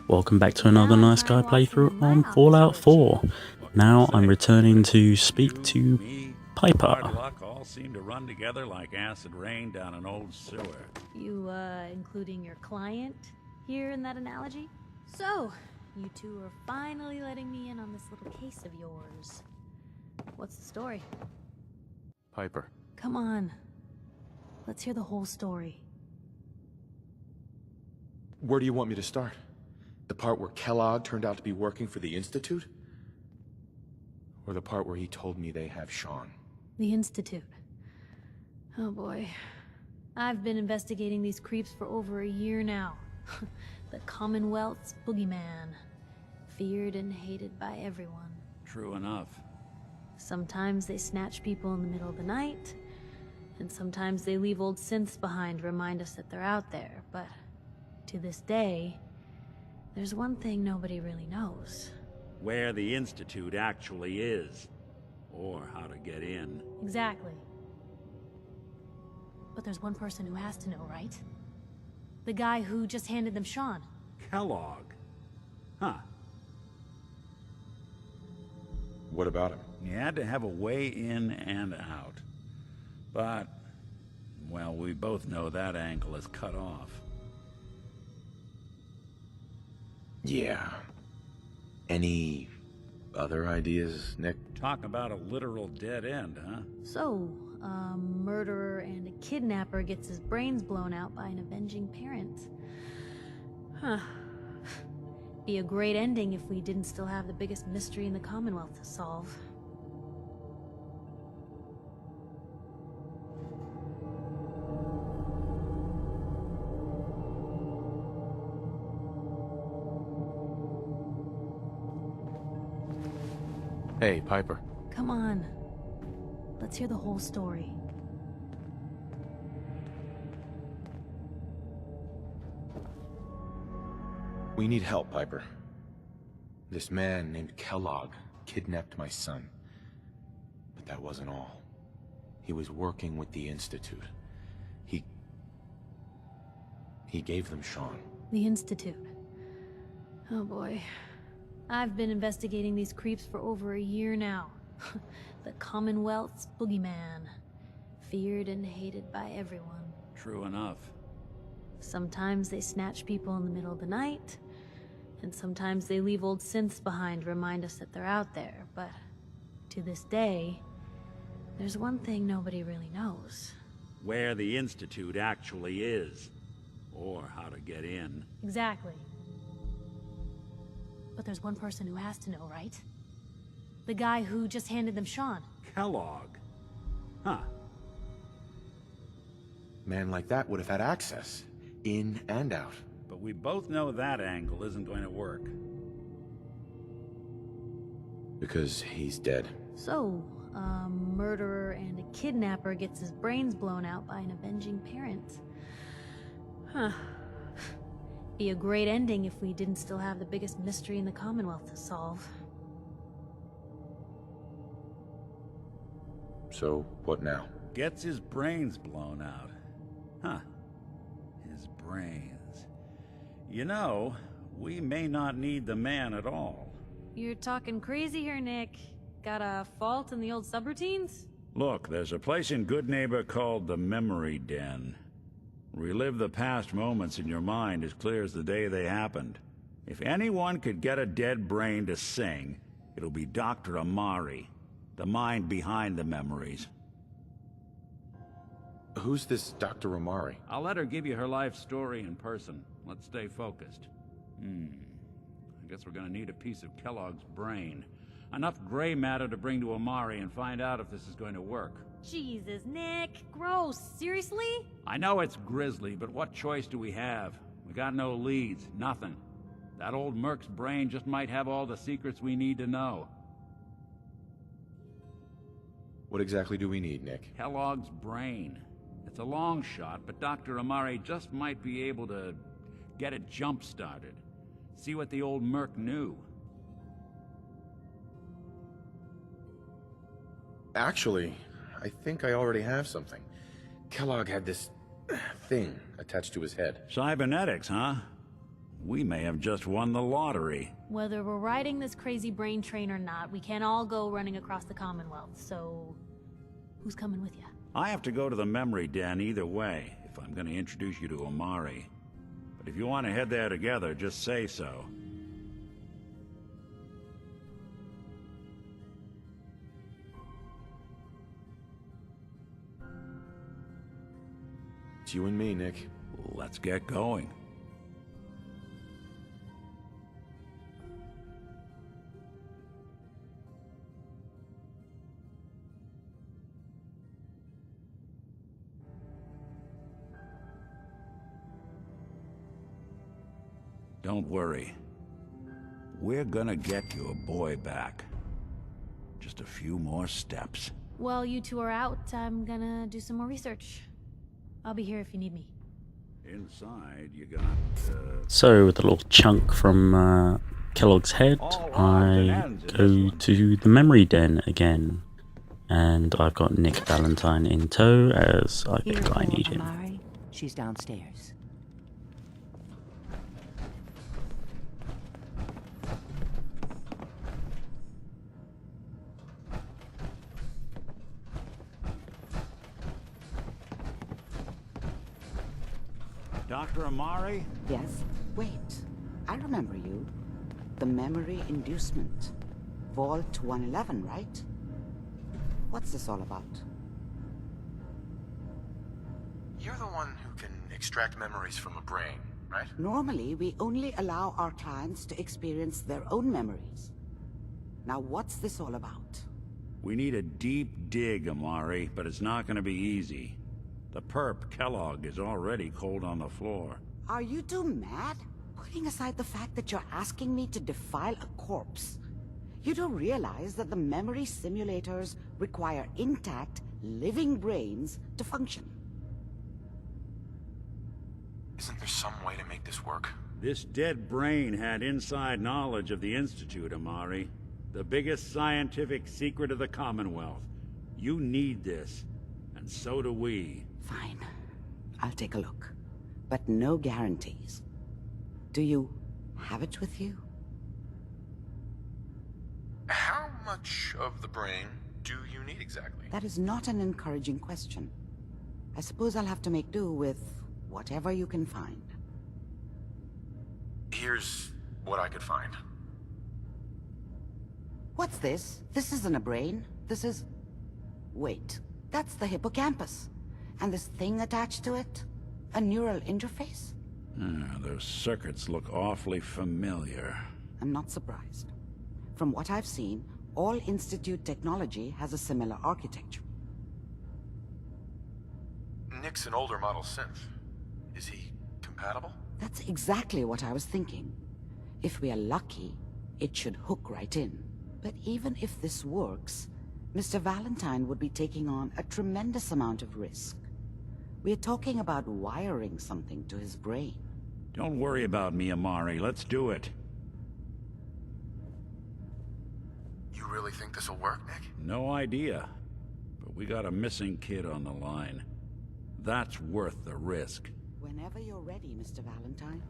Welcome back to another nice guy playthrough on Fallout 4. Now I'm returning to speak to Piper. Hard luck all seem to run together like acid rain down an old sewer. You, including your client here in that analogy? So, you two are finally letting me in on this little case of yours. What's the story? Piper. Come on. Let's hear the whole story. Where do you want me to start? The part where Kellogg turned out to be working for the Institute? Or the part where he told me they have Sean? The Institute. Oh boy. I've been investigating these creeps for over a year now. The Commonwealth's boogeyman. Feared and hated by everyone. True enough. Sometimes they snatch people in the middle of the night, and sometimes they leave old synths behind to remind us that they're out there, but to this day, there's one thing nobody really knows. Where the Institute actually is. Or how to get in. Exactly. But there's one person who has to know, right? The guy who just handed them Sean. Kellogg. Huh. What about him? He had to have a way in and out. But, well, we both know that angle is cut off. Yeah. Any other ideas, Nick? Talk about a literal dead end, huh? So, a murderer and a kidnapper gets his brains blown out by an avenging parent. Huh. Be a great ending if we didn't still have the biggest mystery in the Commonwealth to solve. Hey, Piper. Come on. Let's hear the whole story. We need help, Piper. This man named Kellogg kidnapped my son. But that wasn't all. He was working with the Institute. He gave them Sean. The Institute. Oh boy. I've been investigating these creeps for over a year now. The Commonwealth's boogeyman. Feared and hated by everyone. True enough. Sometimes they snatch people in the middle of the night, and sometimes they leave old synths behind to remind us that they're out there, but to this day, there's one thing nobody really knows. Where the Institute actually is. Or how to get in. Exactly. But there's one person who has to know, right? The guy who just handed them Sean. Kellogg. Huh. Man like that would have had access. In and out. But we both know that angle isn't going to work. Because he's dead. So, a murderer and a kidnapper gets his brains blown out by an avenging parent. Huh. Be a great ending if we didn't still have the biggest mystery in the Commonwealth to solve. So, what now? Gets his brains blown out. Huh. His brains. You know, we may not need the man at all. You're talking crazy here, Nick. Got a fault in the old subroutines? Look, there's a place in Good Neighbor called the Memory Den. Relive the past moments in your mind as clear as the day they happened. If anyone could get a dead brain to sing, it'll be Dr. Amari, the mind behind the memories. Who's this Dr. Amari? I'll let her give you her life story in person. Let's stay focused. I guess we're gonna need a piece of Kellogg's brain. Enough gray matter to bring to Amari and find out if this is going to work. Jesus, Nick. Gross. Seriously? I know it's grisly, but what choice do we have? We got no leads, nothing. That old Merc's brain just might have all the secrets we need to know. What exactly do we need, Nick? Kellogg's brain. It's a long shot, but Dr. Amari just might be able to get it jump-started. See what the old Merc knew. Actually, I think I already have something. Kellogg had this thing attached to his head. Cybernetics, huh? We may have just won the lottery. Whether we're riding this crazy brain train or not, we can't all go running across the Commonwealth, so... who's coming with you? I have to go to the memory den either way, if I'm gonna introduce you to Omari. But if you want to head there together, just say so. It's you and me, Nick. Let's get going. Don't worry. We're gonna get your boy back. Just a few more steps. While you two are out, I'm gonna do some more research. I'll be here if you need me. Inside, you got... So, with a little chunk from Kellogg's head, I go to the memory den again. And I've got Nick Valentine in tow, as I think I need him. Omari. She's downstairs. Dr. Omari? Yes? Wait. I remember you. The memory inducement. Vault 111, right? What's this all about? You're the one who can extract memories from a brain, right? Normally, we only allow our clients to experience their own memories. Now, what's this all about? We need a deep dig, Omari, but it's not gonna be easy. The perp, Kellogg, is already cold on the floor. Are you two mad? Putting aside the fact that you're asking me to defile a corpse, you don't realize that the memory simulators require intact, living brains to function. Isn't there some way to make this work? This dead brain had inside knowledge of the Institute, Omari. The biggest scientific secret of the Commonwealth. You need this, and so do we. Fine. I'll take a look. But no guarantees. Do you have it with you? How much of the brain do you need exactly? That is not an encouraging question. I suppose I'll have to make do with whatever you can find. Here's what I could find. What's this? This isn't a brain. This is... Wait. That's the hippocampus. And this thing attached to it? A neural interface? Those circuits look awfully familiar. I'm not surprised. From what I've seen, all Institute technology has a similar architecture. Nick's an older model synth. Is he compatible? That's exactly what I was thinking. If we are lucky, it should hook right in. But even if this works, Mr. Valentine would be taking on a tremendous amount of risk. We're talking about wiring something to his brain. Don't worry about me, Omari. Let's do it. You really think this'll work, Nick? No idea. But we got a missing kid on the line. That's worth the risk. Whenever you're ready, Mr. Valentine.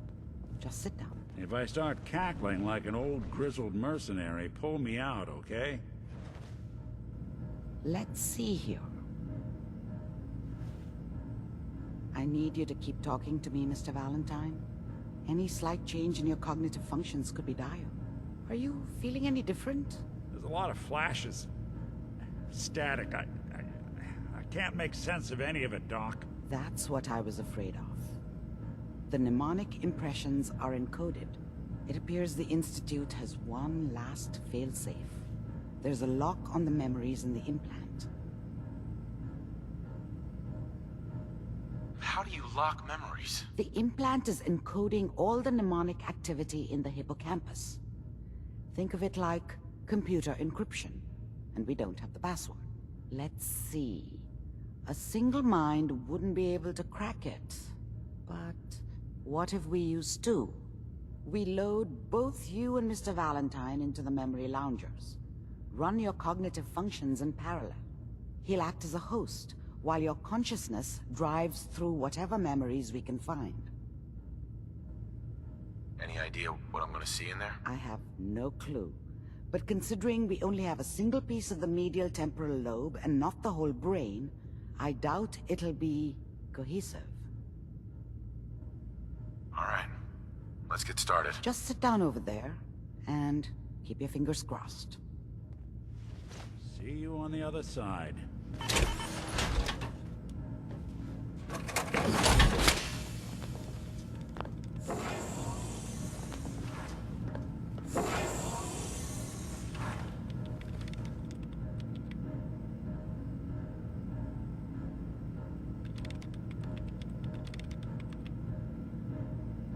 Just sit down. If I start cackling like an old grizzled mercenary, pull me out, okay? Let's see here. I need you to keep talking to me, Mr. Valentine. Any slight change in your cognitive functions could be dire. Are you feeling any different? There's a lot of flashes. Static. I can't make sense of any of it, Doc. That's what I was afraid of. The mnemonic impressions are encoded. It appears the Institute has one last failsafe. There's a lock on the memories in the implant. How do you lock memories? The implant is encoding all the mnemonic activity in the hippocampus. Think of it like computer encryption, and we don't have the password. Let's see. A single mind wouldn't be able to crack it. But what if we use two? We load both you and Mr. Valentine into the memory loungers. Run your cognitive functions in parallel. He'll act as a host, while your consciousness drives through whatever memories we can find. Any idea what I'm gonna see in there? I have no clue. But considering we only have a single piece of the medial temporal lobe and not the whole brain, I doubt it'll be cohesive. All right, let's get started. Just sit down over there and keep your fingers crossed. See you on the other side.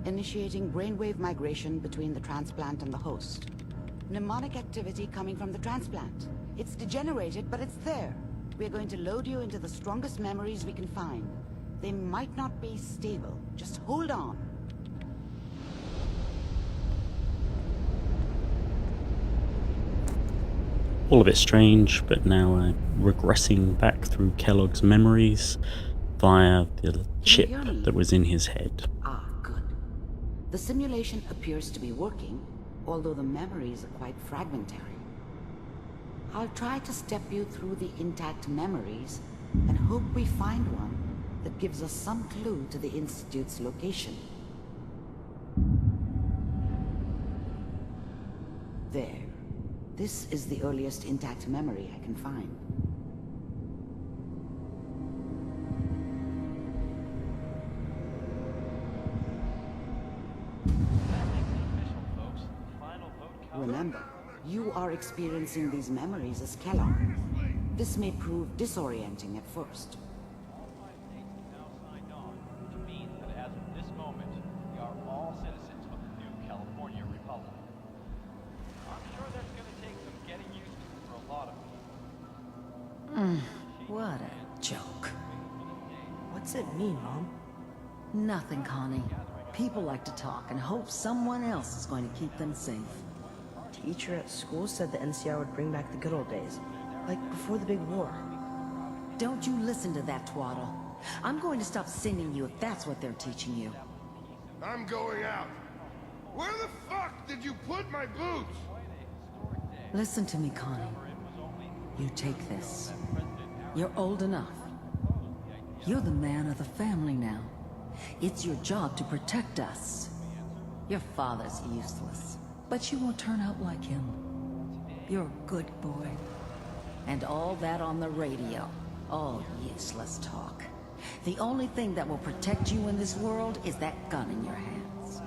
Initiating brainwave migration between the transplant and the host. Mnemonic activity coming from the transplant. It's degenerated, but it's there. We're going to load you into the strongest memories we can find. They might not be stable. Just hold on. All a bit strange, but now regressing back through Kellogg's memories via the chip that was in his head. Ah, good. The simulation appears to be working, although the memories are quite fragmentary. I'll try to step you through the intact memories and hope we find one that gives us some clue to the Institute's location. There. This is the earliest intact memory I can find. Remember, you are experiencing these memories as Kellogg. This may prove disorienting at first. What a joke. What's it mean, Mom? Nothing, Connie. People like to talk and hope someone else is going to keep them safe. Teacher at school said the NCR would bring back the good old days. Like before the big war. Don't you listen to that twaddle. I'm going to stop singing you if that's what they're teaching you. I'm going out. Where the fuck did you put my boots? Listen to me, Connie. You take this. You're old enough. You're the man of the family now. It's your job to protect us. Your father's useless, but you won't turn out like him. You're a good boy. And all that on the radio. All useless talk. The only thing that will protect you in this world is that gun in your hands.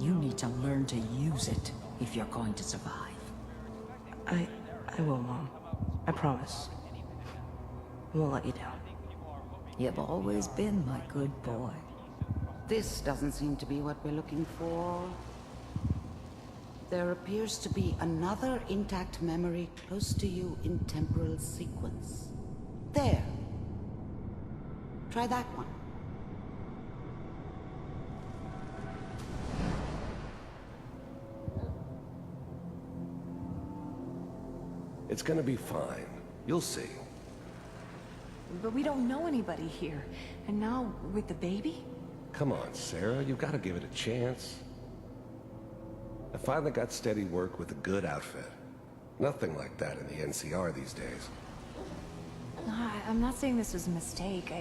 You need to learn to use it if you're going to survive. I will, Mom. I promise. I won't let you down. You've always been my good boy. This doesn't seem to be what we're looking for. There appears to be another intact memory close to you in temporal sequence. There. Try that one. It's gonna be fine. You'll see. But we don't know anybody here. And now, with the baby? Come on, Sarah, you've got to give it a chance. I finally got steady work with a good outfit. Nothing like that in the NCR these days. I'm not saying this was a mistake.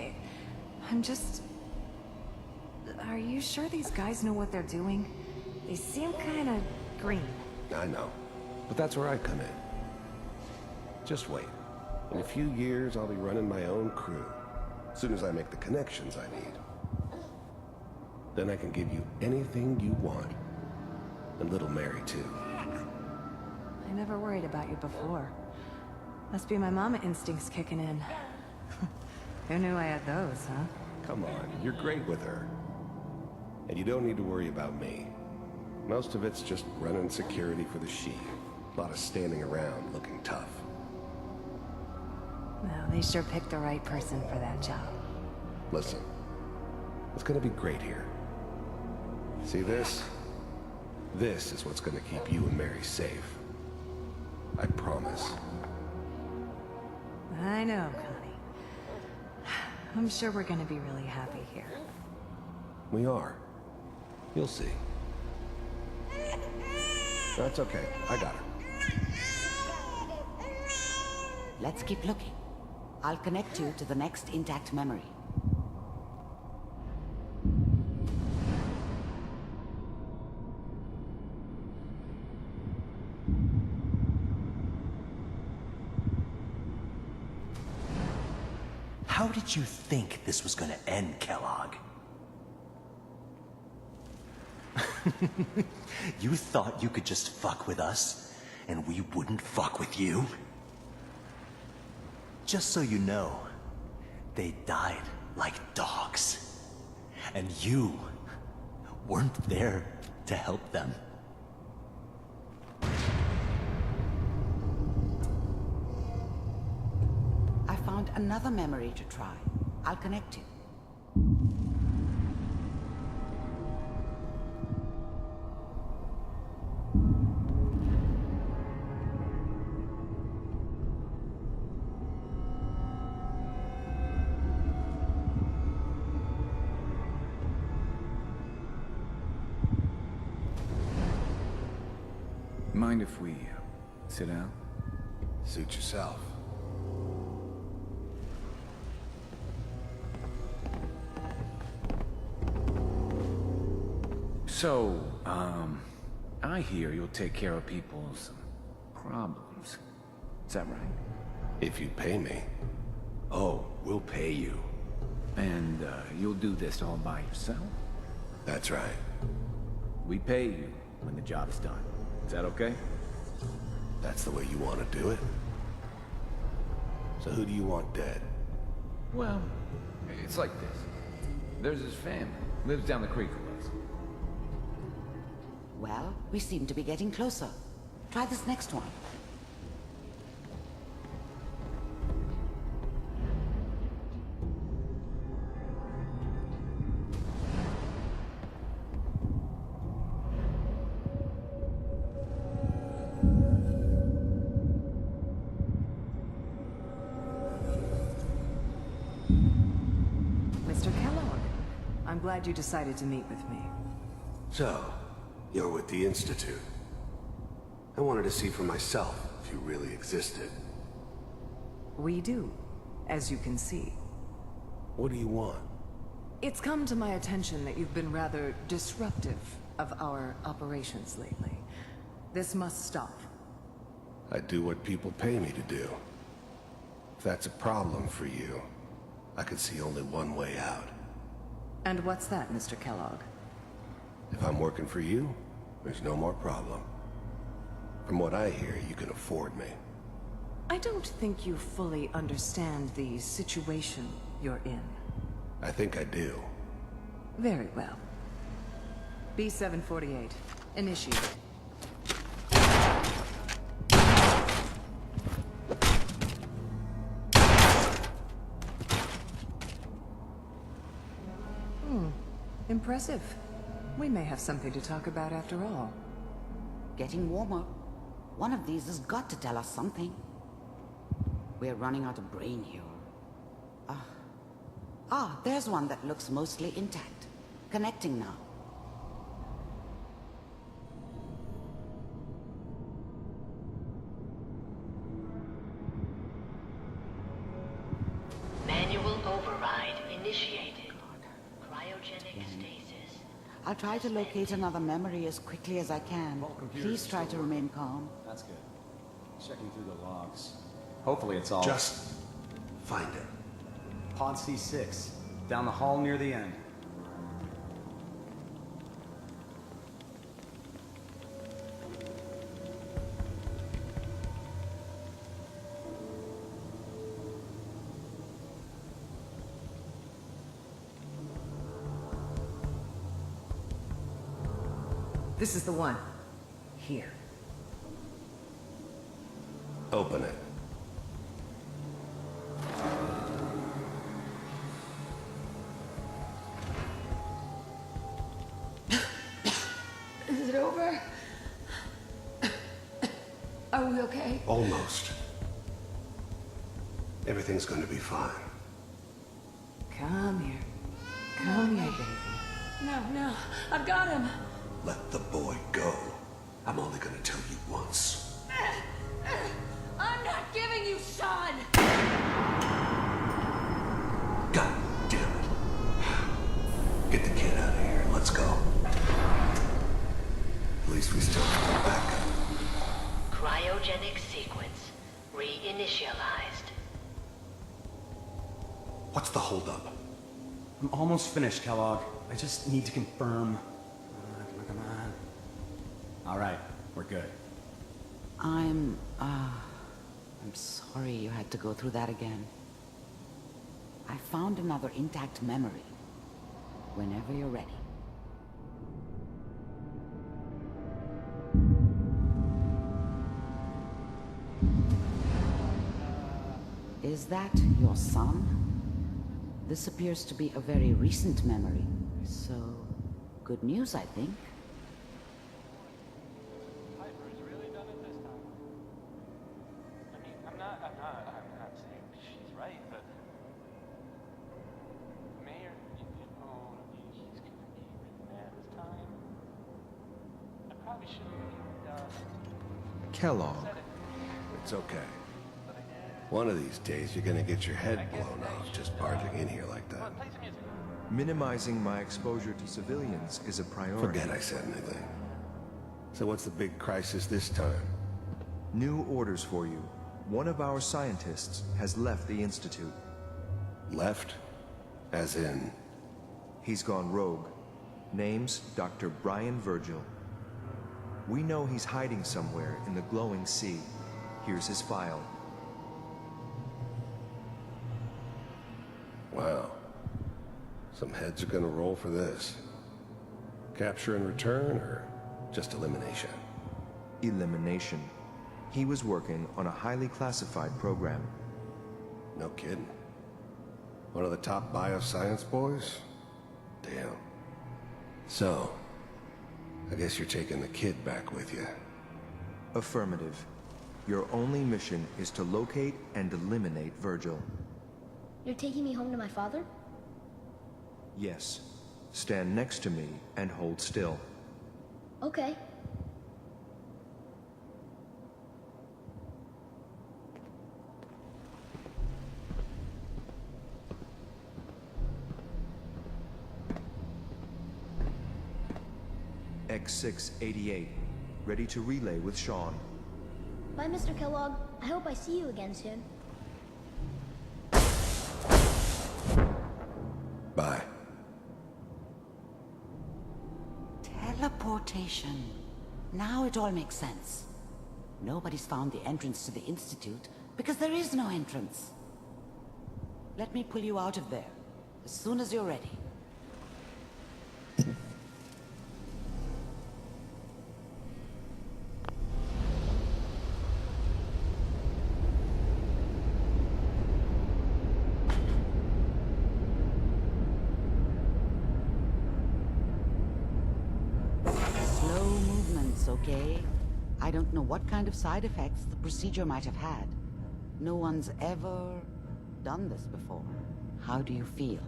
I'm just... Are you sure these guys know what they're doing? They seem kind of green. I know, but that's where I come in. Just wait. In a few years, I'll be running my own crew. As soon as I make the connections I need. Then I can give you anything you want. And little Mary, too. I never worried about you before. Must be my mama instincts kicking in. Who knew I had those, huh? Come on, you're great with her. And you don't need to worry about me. Most of it's just running security for the she. A lot of standing around looking tough. Well, they sure picked the right person for that job. Listen, it's gonna be great here. See this? This is what's gonna keep you and Mary safe. I promise. I know, Connie. I'm sure we're gonna be really happy here. We are. You'll see. That's okay. I got her. Let's keep looking. I'll connect you to the next intact memory. How did you think this was gonna end, Kellogg? You thought you could just fuck with us, and we wouldn't fuck with you? Just so you know, they died like dogs. And you weren't there to help them. I found another memory to try. I'll connect you. Mind if we sit down? Suit yourself. So, I hear you'll take care of people's problems. Is that right? If you pay me. Oh, we'll pay you. And, you'll do this all by yourself? That's right. We pay you when the job's done. Is that okay? That's the way you want to do it. So who do you want dead? Well, it's like this. There's his family. Lives down the creek with us. Well, we seem to be getting closer. Try this next one. Mr. Kellogg, I'm glad you decided to meet with me. So, you're with the Institute. I wanted to see for myself if you really existed. We do, as you can see. What do you want? It's come to my attention that you've been rather disruptive of our operations lately. This must stop. I do what people pay me to do. If that's a problem for you, I could see only one way out. And what's that, Mr. Kellogg? If I'm working for you, there's no more problem. From what I hear, you can afford me. I don't think you fully understand the situation you're in. I think I do. Very well. B-748, initiate. Impressive. We may have something to talk about after all. Getting warmer. One of these has got to tell us something. We're running out of brain here. There's one that looks mostly intact. Connecting now. Manual override initiated. Cryogenic stasis. I'll try to locate another memory as quickly as I can. Please try to remain calm. That's good. Checking through the logs. Hopefully it's all... Just find it. Pod C6. Down the hall near the end. This is the one. Here. Open it. Is it over? Are we okay? Almost. Everything's going to be fine. Come here. Come here, baby. No, I've got him. Let the boy go. I'm only going to tell you once. I'm not giving you Sean! God damn it. Get the kid out of here and let's go. At least we still have a backup. Cryogenic sequence reinitialized. What's the holdup? I'm almost finished, Kellogg. I just need to confirm. Come on. All right, we're good. I'm sorry you had to go through that again. I found another intact memory. Whenever you're ready. Is that your son? This appears to be a very recent memory, so good news, I think. Piper's really done it this time. I mean, I'm not saying she's right, but Mayor, he's gonna be really mad this time. I probably shouldn't Kellogg. It's okay. One of these days, you're gonna get your head blown off just barging in here like that. Minimizing my exposure to civilians is a priority. Forget I said anything. So what's the big crisis this time? New orders for you. One of our scientists has left the Institute. Left? As in? He's gone rogue. Name's Dr. Brian Virgil. We know he's hiding somewhere in the glowing sea. Here's his file. Wow. Some heads are gonna roll for this. Capture and return, or just elimination? Elimination. He was working on a highly classified program. No kidding. One of the top bioscience boys? Damn. So, I guess you're taking the kid back with you. Affirmative. Your only mission is to locate and eliminate Virgil. You're taking me home to my father? Yes. Stand next to me and hold still. Okay. X688. Ready to relay with Sean. Bye, Mr. Kellogg. I hope I see you again soon. Bye. Teleportation. Now it all makes sense. Nobody's found the entrance to the Institute because there is no entrance. Let me pull you out of there as soon as you're ready. Okay? I don't know what kind of side effects the procedure might have had. No one's ever done this before. How do you feel?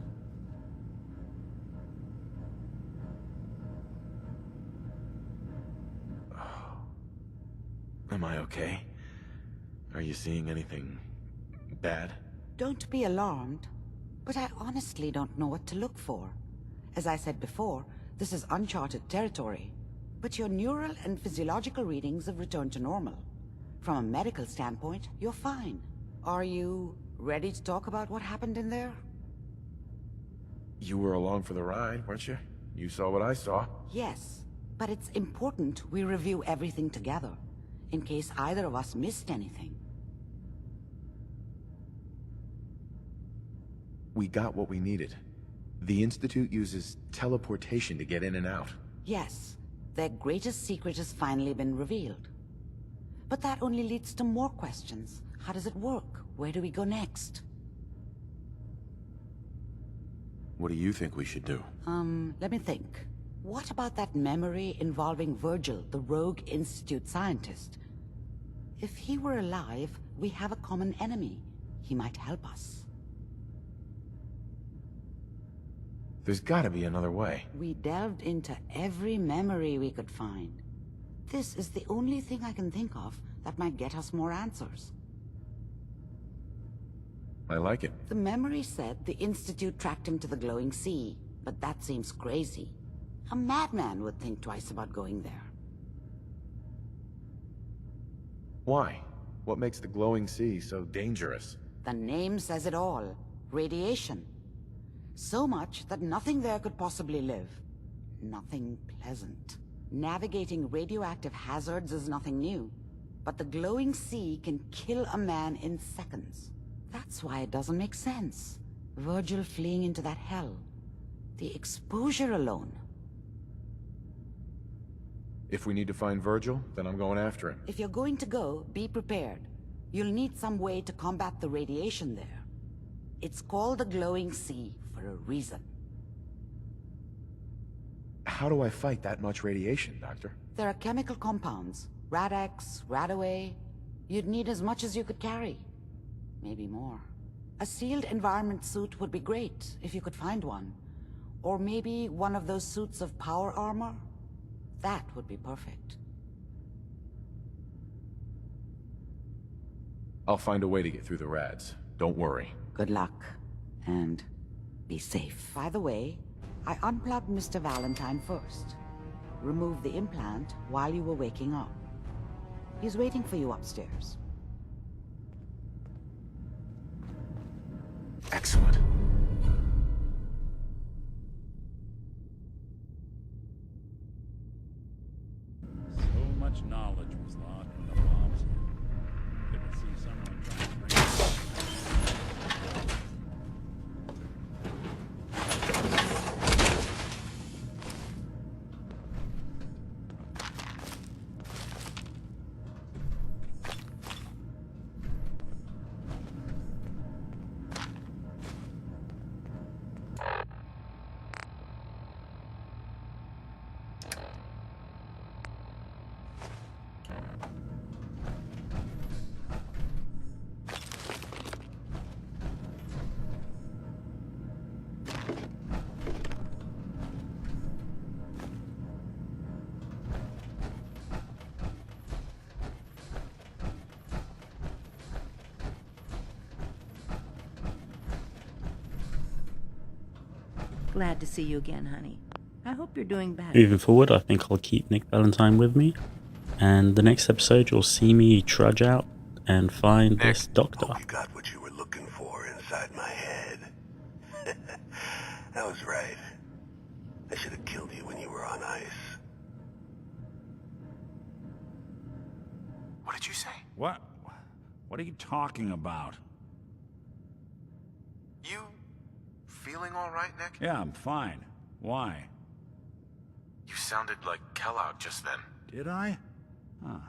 Am I okay? Are you seeing anything bad? Don't be alarmed, but I honestly don't know what to look for. As I said before, this is uncharted territory. But your neural and physiological readings have returned to normal. From a medical standpoint, you're fine. Are you ready to talk about what happened in there? You were along for the ride, weren't you? You saw what I saw. Yes, but it's important we review everything together, in case either of us missed anything. We got what we needed. The Institute uses teleportation to get in and out. Yes. Their greatest secret has finally been revealed. But that only leads to more questions. How does it work? Where do we go next? What do you think we should do? Let me think. What about that memory involving Virgil, the rogue Institute scientist? If he were alive, we have a common enemy. He might help us. There's gotta be another way. We delved into every memory we could find. This is the only thing I can think of that might get us more answers. I like it. The memory said the Institute tracked him to the glowing sea, but that seems crazy. A madman would think twice about going there. Why? What makes the glowing sea so dangerous? The name says it all. Radiation. So much that nothing there could possibly live. Nothing pleasant. Navigating radioactive hazards is nothing new, but the glowing sea can kill a man in seconds. That's why it doesn't make sense. Virgil fleeing into that hell. The exposure alone. If we need to find Virgil, then I'm going after him. If you're going to go, be prepared. You'll need some way to combat the radiation there. It's called the glowing sea for a reason. How do I fight that much radiation, Doctor? There are chemical compounds. Rad-X, Radaway. You'd need as much as you could carry. Maybe more. A sealed environment suit would be great, if you could find one. Or maybe one of those suits of power armor? That would be perfect. I'll find a way to get through the rads. Don't worry. Good luck. And be safe. By the way, I unplugged Mr. Valentine first. Removed the implant while you were waking up. He's waiting for you upstairs. Excellent. So much knowledge was locked in the bombs. Good to see someone trying to bring it back. Glad to see you again, honey. I hope you're doing better. Moving forward, I think I'll keep Nick Valentine with me. And the next episode, you'll see me trudge out and find this doctor. Hope you got what you were looking for inside my head. I was right. I should have killed you when you were on ice. What did you say? What? What are you talking about? You feeling all right, Nick? Yeah, I'm fine. Why? You sounded like Kellogg just then. Did I? Huh.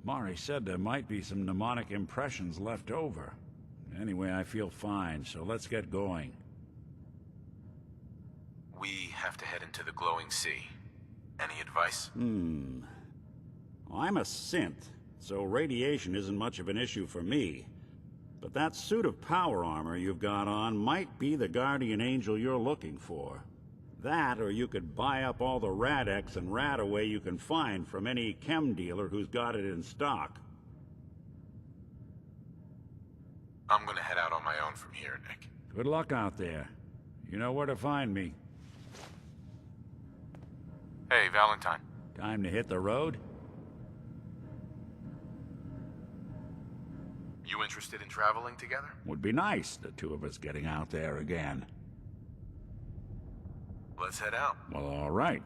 Amari said there might be some mnemonic impressions left over. Anyway, I feel fine, so let's get going. We have to head into the glowing sea. Any advice? Well, I'm a synth, so radiation isn't much of an issue for me. But that suit of power armor you've got on might be the guardian angel you're looking for. That, or you could buy up all the Rad-X and Radaway you can find from any chem dealer who's got it in stock. I'm gonna head out on my own from here, Nick. Good luck out there. You know where to find me. Hey, Valentine. Time to hit the road? You interested in traveling together? Would be nice, the two of us getting out there again. Let's head out. Well, all right.